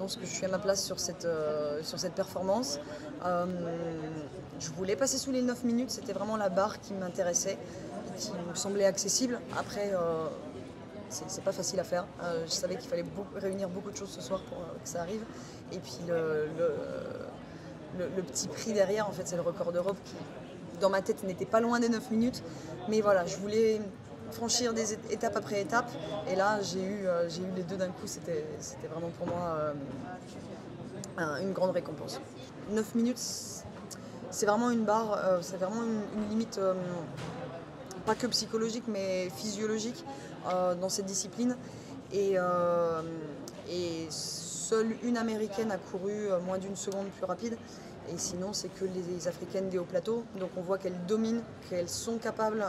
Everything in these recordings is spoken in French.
pense que je suis à ma place sur cette performance. Je voulais passer sous les 9 minutes, c'était vraiment la barre qui m'intéressait et qui me semblait accessible. Après, c'est pas facile à faire. Je savais qu'il fallait réunir beaucoup de choses ce soir pour que ça arrive. Et puis le petit prix derrière, en fait, c'est le record d'Europe qui, dans ma tête, n'était pas loin des 9 minutes. Mais voilà, je voulais franchir des étapes après étape. Et là, j'ai eu les deux d'un coup. C'était vraiment pour moi une grande récompense. 9 minutes, c'est vraiment une barre, c'est vraiment une limite, pas que psychologique, mais physiologique dans cette discipline. Et seule une américaine a couru moins d'une seconde plus rapide. Et sinon, c'est que les africaines des hauts plateaux. Donc on voit qu'elles dominent, qu'elles sont capables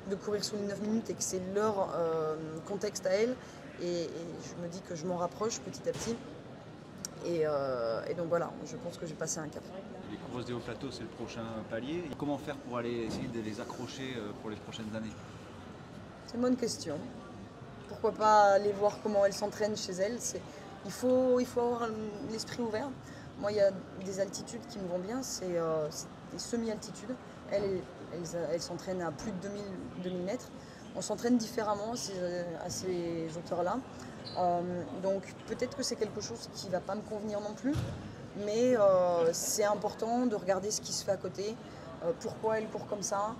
de courir sous les 9 minutes et que c'est leur contexte à elles. Et je me dis que je m'en rapproche petit à petit. Et donc voilà, je pense que j'ai passé un cap. Les coureuses des hauts plateaux, c'est le prochain palier. Et comment faire pour aller essayer de les accrocher pour les prochaines années? C'est une bonne question. Pourquoi pas aller voir comment elles s'entraînent chez elles. Il faut avoir l'esprit ouvert. Moi, il y a des altitudes qui me vont bien, c'est des semi-altitudes. Elles s'entraînent à plus de 2000 mètres. On s'entraîne différemment à ces hauteurs-là. Donc peut-être que c'est quelque chose qui ne va pas me convenir non plus. Mais c'est important de regarder ce qui se fait à côté. Pourquoi elle court comme ça.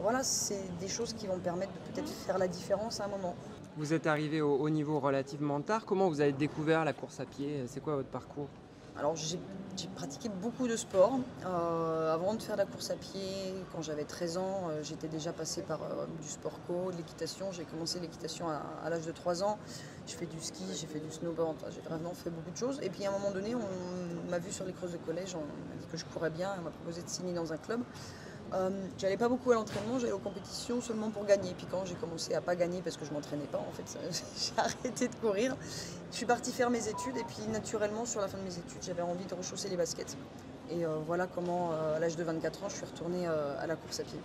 Voilà, c'est des choses qui vont permettre de peut-être faire la différence à un moment. Vous êtes arrivé au haut niveau relativement tard. Comment vous avez découvert la course à pied? C'est quoi votre parcours? Alors j'ai pratiqué beaucoup de sports. Avant de faire la course à pied, quand j'avais 13 ans, j'étais déjà passée par du sport co, de l'équitation. J'ai commencé l'équitation à l'âge de 3 ans. Je fais du ski, j'ai fait du snowboard, enfin, j'ai vraiment fait beaucoup de choses. Et puis à un moment donné, on m'a vu sur les crosses de collège, on m'a dit que je courais bien, on m'a proposé de signer dans un club. J'allais pas beaucoup à l'entraînement, j'allais aux compétitions seulement pour gagner. Puis quand j'ai commencé à pas gagner parce que je m'entraînais pas, en fait, j'ai arrêté de courir. Je suis partie faire mes études et puis naturellement, sur la fin de mes études, j'avais envie de rechausser les baskets. Et voilà comment, à l'âge de 24 ans, je suis retournée à la course à pied.